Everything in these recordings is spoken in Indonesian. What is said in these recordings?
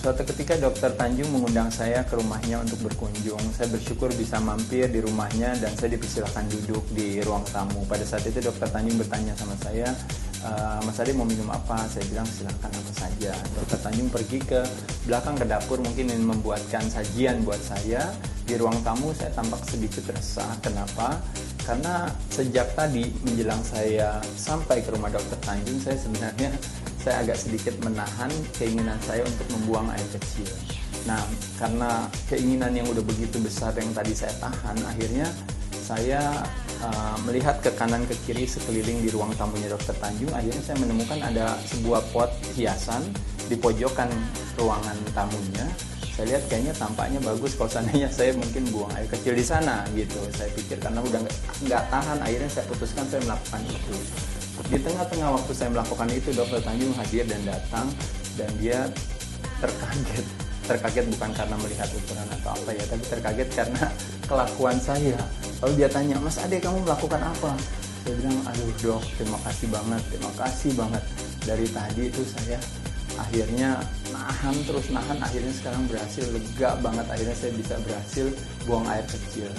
Suatu ketika Dokter Tanjung mengundang saya ke rumahnya untuk berkunjung. Saya bersyukur bisa mampir di rumahnya dan saya dipersilakan duduk di ruang tamu. Pada saat itu Dokter Tanjung bertanya sama saya, Mas Ade mau minum apa? Saya bilang silakan apa saja. Dokter Tanjung pergi ke belakang ke dapur mungkin ingin membuatkan sajian buat saya. Di ruang tamu saya tampak sedikit resah. Kenapa? Karena sejak tadi menjelang saya sampai ke rumah Dokter Tanjung, saya agak sedikit menahan keinginan saya untuk membuang air kecil. Nah, karena keinginan yang udah begitu besar yang tadi saya tahan, akhirnya saya melihat ke kanan ke kiri sekeliling di ruang tamunya Dokter Tanjung. Akhirnya saya menemukan ada sebuah pot hiasan di pojokan ruangan tamunya. Saya lihat kayaknya tampaknya bagus kalau seandainya saya mungkin buang air kecil di sana gitu. Saya pikir karena udah nggak tahan, akhirnya saya putuskan saya melakukan itu. Di tengah-tengah waktu saya melakukan itu, Dokter Tanjung hadir dan datang, dan dia terkaget bukan karena melihat ukuran atau apa ya, tapi terkaget karena kelakuan saya. Lalu dia tanya, Mas Ade kamu melakukan apa? Saya bilang, aduh dok, terima kasih banget. Dari tadi itu saya akhirnya nahan, akhirnya sekarang berhasil, lega banget, akhirnya saya bisa berhasil buang air kecil.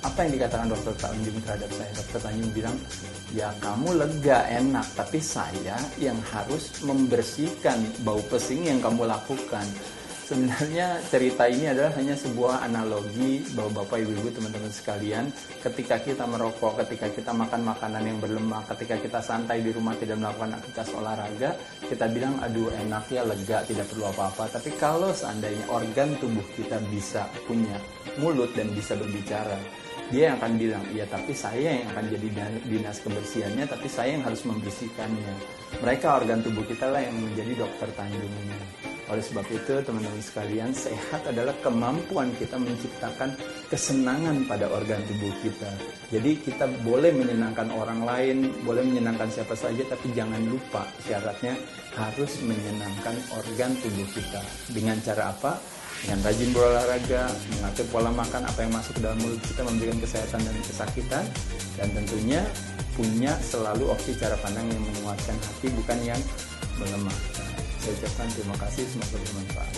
Apa yang dikatakan Dokter Tanjung terhadap saya? Dokter Tanjung bilang, ya kamu lega, enak, tapi saya yang harus membersihkan bau pesing yang kamu lakukan. Sebenarnya cerita ini adalah hanya sebuah analogi bahwa Bapak Ibu teman-teman sekalian, ketika kita merokok, ketika kita makan makanan yang berlemak, ketika kita santai di rumah tidak melakukan aktivitas olahraga, kita bilang aduh enak ya, lega, tidak perlu apa-apa. Tapi kalau seandainya organ tubuh kita bisa punya mulut dan bisa berbicara, dia yang akan bilang, iya tapi saya yang akan jadi dinas kebersihannya, tapi saya yang harus membersihkannya. Mereka organ tubuh kita lah yang menjadi Dokter Tanjungnya. Oleh sebab itu teman-teman sekalian, sehat adalah kemampuan kita menciptakan kesenangan pada organ tubuh kita. Jadi kita boleh menyenangkan orang lain, boleh menyenangkan siapa saja, tapi jangan lupa syaratnya harus menyenangkan organ tubuh kita. Dengan cara apa? Dengan rajin berolahraga, mengatur pola makan, apa yang masuk ke dalam mulut kita memberikan kesehatan dan kesakitan, dan tentunya punya selalu opsi cara pandang yang menguatkan hati, bukan yang melemahkan. Saya ucapkan terima kasih, semoga bermanfaat.